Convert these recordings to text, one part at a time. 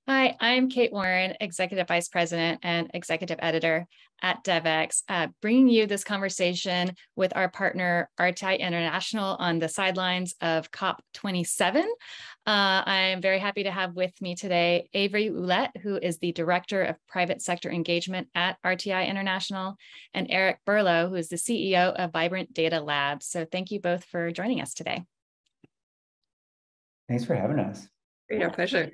Hi, I'm Kate Warren, Executive Vice President and Executive Editor at Devex, bringing you this conversation with our partner, RTI International, on the sidelines of COP27. I'm very happy to have with me today Avery Ouellette, who is the Director of Private Sector Engagement at RTI International, and Eric Berlow, who is the CEO of Vibrant Data Labs. So thank you both for joining us today. Thanks for having us. Great, our pleasure.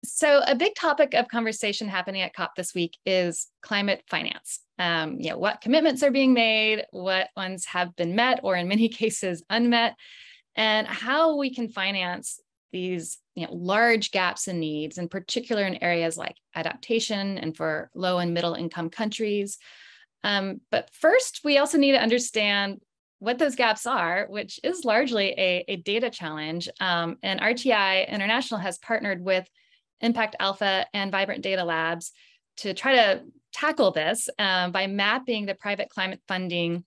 So a big topic of conversation happening at COP this week is climate finance. What commitments are being made, what ones have been met, or in many cases unmet, and how we can finance these large gaps in needs, in particular in areas like adaptation and for low and middle income countries. But first, we also need to understand what those gaps are, which is largely a data challenge. And RTI International has partnered with Impact Alpha and Vibrant Data Labs to try to tackle this by mapping the private climate funding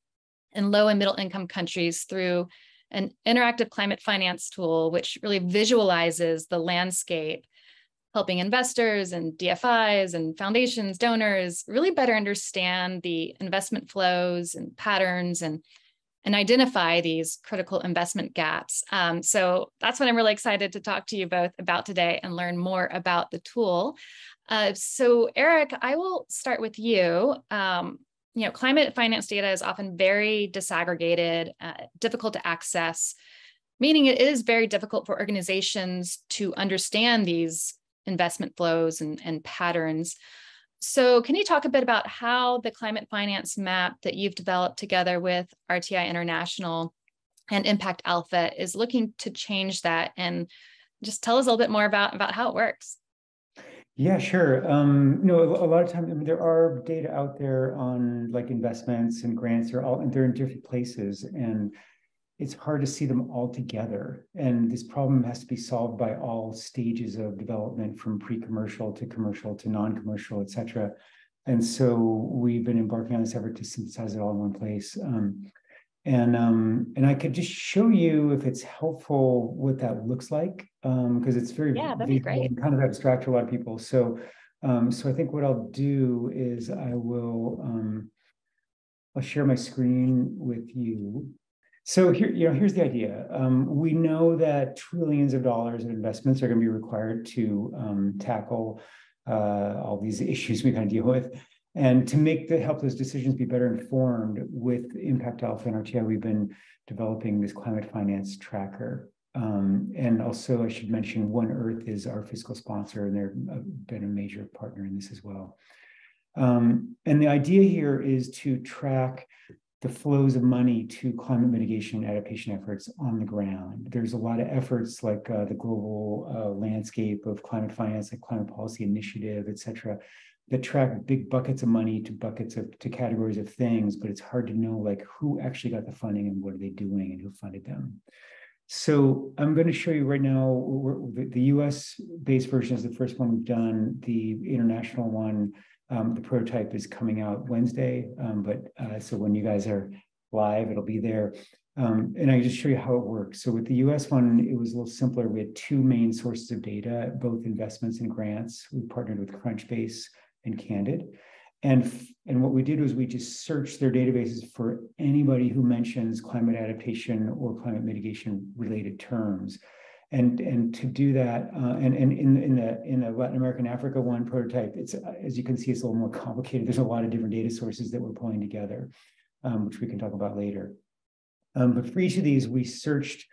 in low and middle income countries through an interactive climate finance tool, which really visualizes the landscape, helping investors and DFIs and foundations, donors really better understand the investment flows and patterns and identify these critical investment gaps. So that's what I'm really excited to talk to you both about today and learn more about the tool. So Eric, I will start with you. Climate finance data is often very disaggregated, difficult to access, meaning it is very difficult for organizations to understand these investment flows and patterns. So can you talk a bit about how the climate finance map that you've developed together with RTI International and Impact Alpha is looking to change that, and just tell us a little bit more about how it works? Yeah, sure. A lot of times, there are data out there on like investments and grants. They're in different places, and it's hard to see them all together. And this problem has to be solved by all stages of development, from pre-commercial to commercial to non-commercial, et cetera. And so we've been embarking on this effort to synthesize it all in one place. And I could just show you, if it's helpful, what that looks like, because it's very that'd be great. And kind of abstract to a lot of people. So I think what I'll do is I'll share my screen with you. So here's the idea. We know that trillions of dollars of investments are going to be required to tackle all these issues we kind of deal with. And to help those decisions be better informed, with Impact Alpha and RTI, we've been developing this climate finance tracker. And also, I should mention, One Earth is our fiscal sponsor, and they've been a major partner in this as well. And the idea here is to track the flows of money to climate mitigation and adaptation efforts on the ground. There's a lot of efforts like the global landscape of climate finance, like Climate Policy Initiative, et cetera, that track big buckets of money to categories of things, but it's hard to know like who actually got the funding and what are they doing and who funded them. So I'm going to show you right now, the US-based version is the first one we've done. The international one, the prototype is coming out Wednesday, so when you guys are live, it'll be there. And I can just show you how it works. So with the US one, it was a little simpler. We had two main sources of data, both investments and grants. We partnered with Crunchbase and Candid. And what we did was we just searched their databases for anybody who mentions climate adaptation or climate mitigation related terms. And to do that, and in the Latin American Africa one prototype, it's, as you can see, it's a little more complicated. There's a lot of different data sources that we're pulling together, which we can talk about later. But for each of these, we searched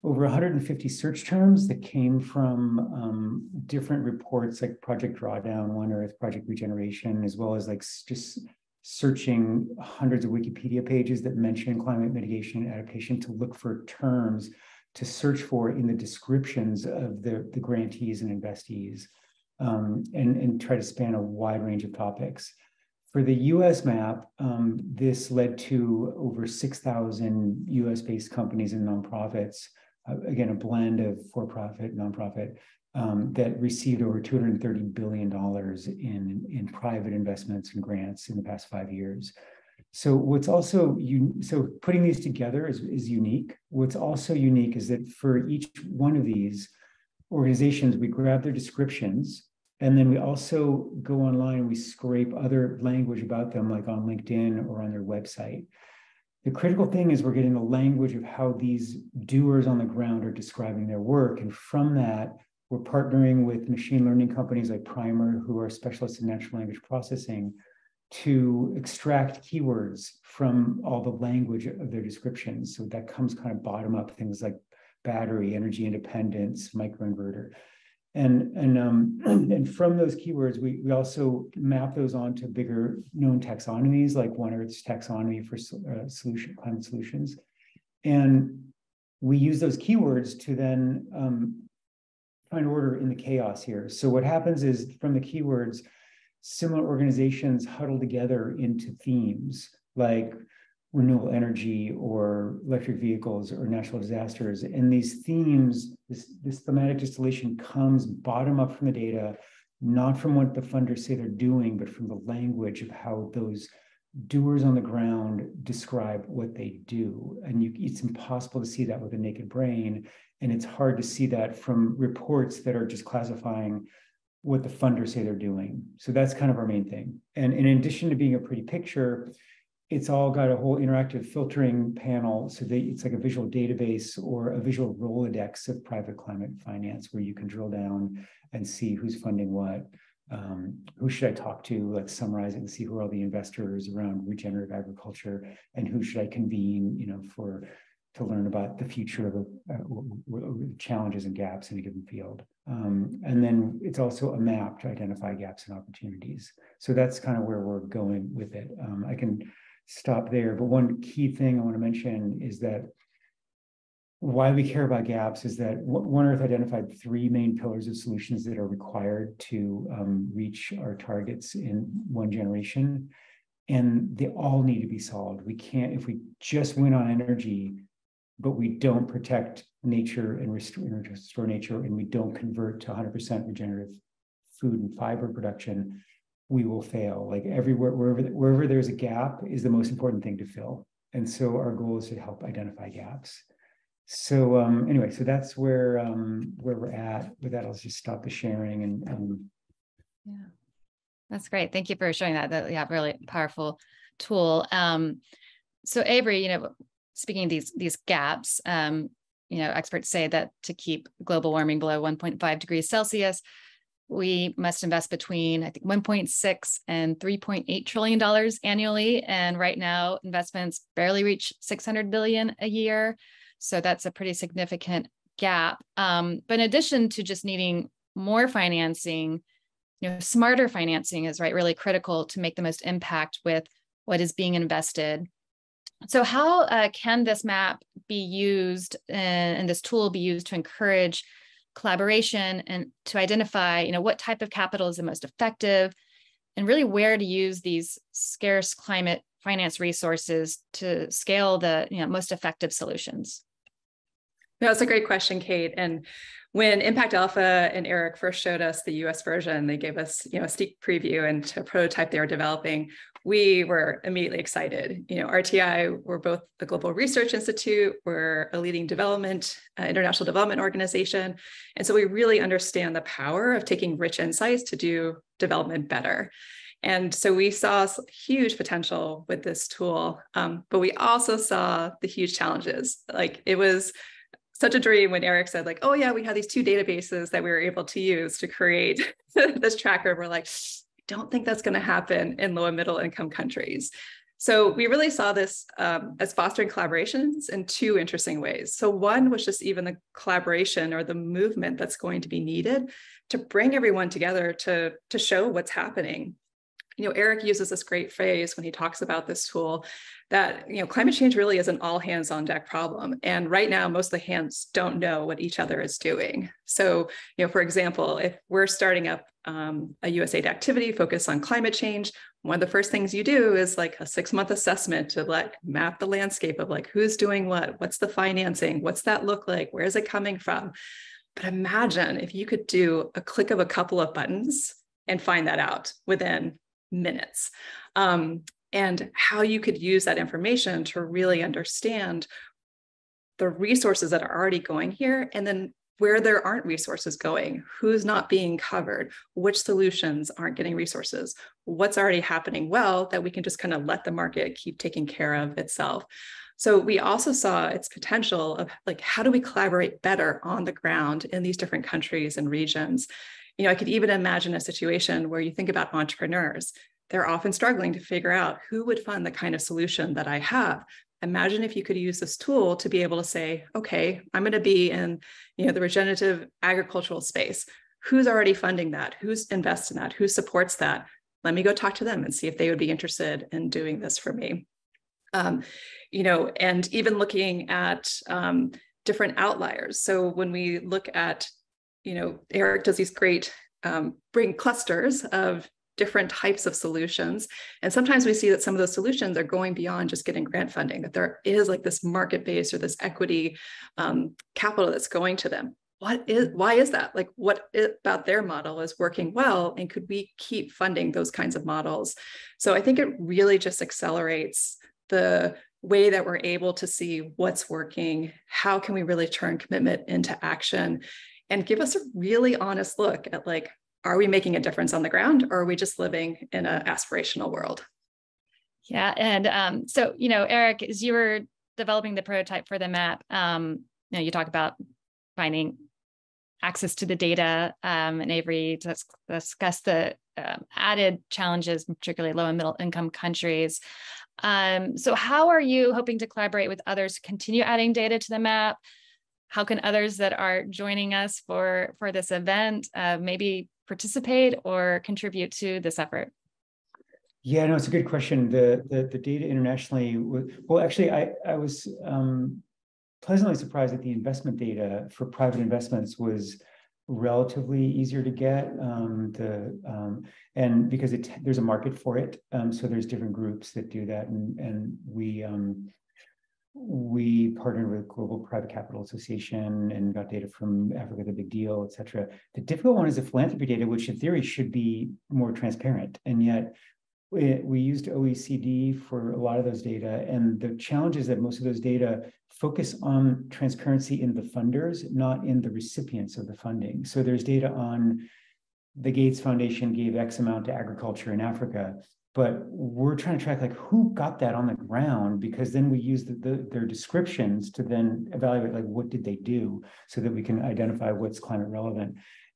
over 150 search terms that came from different reports like Project Drawdown, One Earth, Project Regeneration, as well as like just searching hundreds of Wikipedia pages that mention climate mitigation and adaptation to look for terms to search for in the descriptions of the grantees and investees, and try to span a wide range of topics. For the US map, this led to over 6,000 US-based companies and nonprofits, again, a blend of for-profit, nonprofit, that received over $230 billion in private investments and grants in the past 5 years. So what's also, so putting these together is unique. What's also unique is that for each one of these, organizations, we grab their descriptions, and then we also go online and we scrape other language about them, like on LinkedIn or on their website. The critical thing is we're getting the language of how these doers on the ground are describing their work. And from that, we're partnering with machine learning companies like Primer, who are specialists in natural language processing, to extract keywords from all the language of their descriptions. So that comes kind of bottom up, things like battery, energy independence, microinverter. And from those keywords, we also map those onto bigger known taxonomies, like One Earth's taxonomy for climate solutions. And we use those keywords to then find order in the chaos here. So what happens is, from the keywords, similar organizations huddle together into themes like renewable energy or electric vehicles or natural disasters. And these themes, this thematic distillation comes bottom up from the data, not from what the funders say they're doing, but from the language of how those doers on the ground describe what they do. And it's impossible to see that with a naked brain. And it's hard to see that from reports that are just classifying what the funders say they're doing. So that's kind of our main thing. And in addition to being a pretty picture, it's all got a whole interactive filtering panel. So it's like a visual database or a visual Rolodex of private climate finance, where you can drill down and see who's funding what, who should I talk to, let's summarize it and see who are all the investors around regenerative agriculture, and who should I convene, to learn about the future of challenges and gaps in a given field. And then it's also a map to identify gaps and opportunities. So that's kind of where we're going with it. I can stop there, but one key thing I want to mention is that why we care about gaps is that One Earth identified 3 main pillars of solutions that are required to reach our targets in one generation, and they all need to be solved. We can't, if we just win on energy, but we don't protect nature and restore nature, and we don't convert to 100% regenerative food and fiber production, we will fail. Like everywhere, wherever there's a gap is the most important thing to fill. And so our goal is to help identify gaps. So anyway, so that's where we're at. With that, I'll just stop the sharing and yeah, that's great. Thank you for showing that. Yeah, really powerful tool. So Avery, speaking of these gaps, experts say that to keep global warming below 1.5 degrees Celsius, we must invest between, I think, $1.6 and $3.8 trillion annually. And right now, investments barely reach $600 billion a year. So that's a pretty significant gap. But in addition to just needing more financing, smarter financing is really critical to make the most impact with what is being invested. So how can this map be used and this tool be used to encourage collaboration and to identify, what type of capital is the most effective, and really where to use these scarce climate finance resources to scale the most effective solutions? No, that's a great question, Kate. And when Impact Alpha and Eric first showed us the US version, they gave us, a sneak preview and a prototype they were developing. We were immediately excited. RTI, we're both the Global Research Institute, we're a leading international development organization. And so we really understand the power of taking rich insights to do development better. And so we saw huge potential with this tool, but we also saw the huge challenges. It was such a dream when Eric said, oh yeah, we had these 2 databases that we were able to use to create this tracker. We're like, I don't think that's going to happen in low and middle income countries. So we really saw this as fostering collaborations in 2 interesting ways. So one was just even the collaboration or the movement that's going to be needed to bring everyone together to show what's happening. Eric uses this great phrase when he talks about this tool that, climate change really is an all hands on deck problem. And right now, most of the hands don't know what each other is doing. So, for example, if we're starting up a USAID activity focused on climate change, one of the first things you do is a 6-month assessment to map the landscape of who's doing what's the financing, what's that look like, where is it coming from? But imagine if you could do a click of a couple of buttons and find that out within minutes, and how you could use that information to really understand the resources that are already going here, and then where there aren't resources going, who's not being covered, which solutions aren't getting resources, what's already happening well that we can just kind of let the market keep taking care of itself. So we also saw its potential of like, how do we collaborate better on the ground in these different countries and regions? I could even imagine a situation where you think about entrepreneurs. They're often struggling to figure out who would fund the kind of solution that I have. Imagine if you could use this tool to be able to say, okay, I'm going to be in, the regenerative agricultural space. Who's already funding that? Who's invested in that? Who supports that? Let me go talk to them and see if they would be interested in doing this for me. And even looking at different outliers. So when we look at, Eric does these great bring clusters of different types of solutions. And sometimes we see that some of those solutions are going beyond just getting grant funding, that there is like this market-based or this equity capital that's going to them. Why is that? Like, what about their model is working well? And could we keep funding those kinds of models? So I think it really just accelerates the way that we're able to see what's working, how can we really turn commitment into action, and give us a really honest look at like, are we making a difference on the ground, or are we just living in an aspirational world? Yeah. And so, Eric, as you were developing the prototype for the map, you talk about finding access to the data, and Avery discussed the added challenges, particularly low and middle income countries. So how are you hoping to collaborate with others to continue adding data to the map? How can others that are joining us for this event maybe participate or contribute to this effort? Yeah, no, it's a good question. The data internationally, well, actually, I was pleasantly surprised that the investment data for private investments was relatively easier to get, and because there's a market for it, so there's different groups that do that, and we partnered with Global Private Capital Association and got data from Africa the Big Deal, et cetera. The difficult one is the philanthropy data, which in theory should be more transparent. And yet we used OECD for a lot of those data. And the challenge is that most of those data focus on transparency in the funders, not in the recipients of the funding. So there's data on the Gates Foundation gave X amount to agriculture in Africa, but we're trying to track like who got that on the ground, because then we use their descriptions to then evaluate like what did they do so that we can identify what's climate relevant.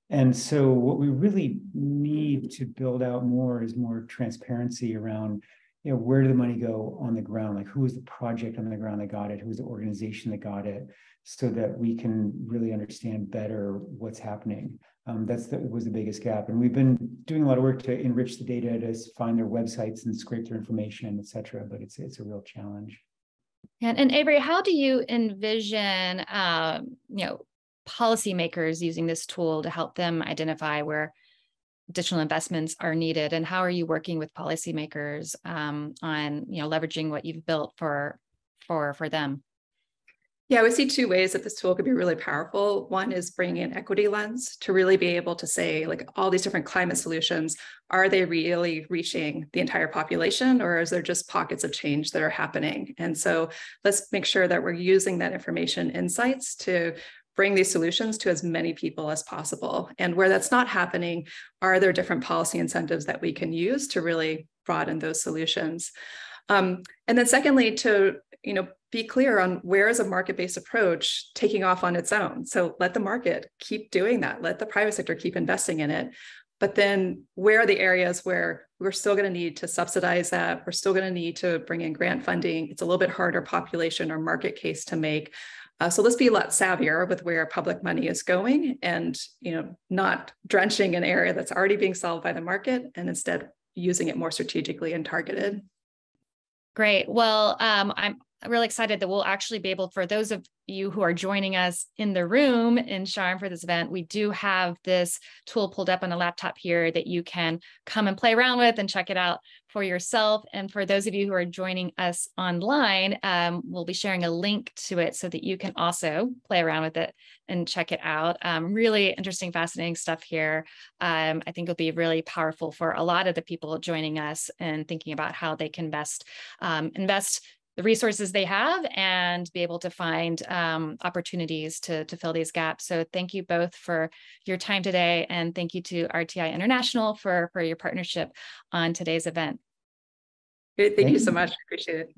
And so what we really need to build out more is more transparency around, where did the money go on the ground? Like who was the project on the ground that got it? Who was the organization that got it? So that we can really understand better what's happening. Was the biggest gap. And we've been doing a lot of work to enrich the data, to find their websites and scrape their information, et cetera. But it's a real challenge. And Avery, how do you envision, policymakers using this tool to help them identify where additional investments are needed? And how are you working with policymakers on, leveraging what you've built for them? Yeah, we see two ways that this tool could be really powerful. One is bringing an equity lens to really be able to say, like, all these different climate solutions, are they really reaching the entire population, or is there just pockets of change that are happening? And so let's make sure that we're using that information insights to bring these solutions to as many people as possible. And where that's not happening, are there different policy incentives that we can use to really broaden those solutions? And then secondly, to be clear on where is a market-based approach taking off on its own. So let the market keep doing that. Let the private sector keep investing in it. But then where are the areas where we're still going to need to subsidize that? We're still going to need to bring in grant funding. It's a little bit harder population or market case to make. So let's be a lot savvier with where public money is going, and not drenching an area that's already being solved by the market, and instead using it more strategically and targeted. Great. Well, I'm really excited that we'll actually be able, for those of you who are joining us in the room in Sharm for this event, we do have this tool pulled up on a laptop here that you can come and play around with and check it out for yourself. And for those of you who are joining us online, we'll be sharing a link to it so that you can also play around with it and check it out. Really interesting, fascinating stuff here. I think it'll be really powerful for a lot of the people joining us and thinking about how they can best invest the resources they have and be able to find opportunities to fill these gaps. So thank you both for your time today, and thank you to RTI International for your partnership on today's event. Great, thank you so much. I appreciate it.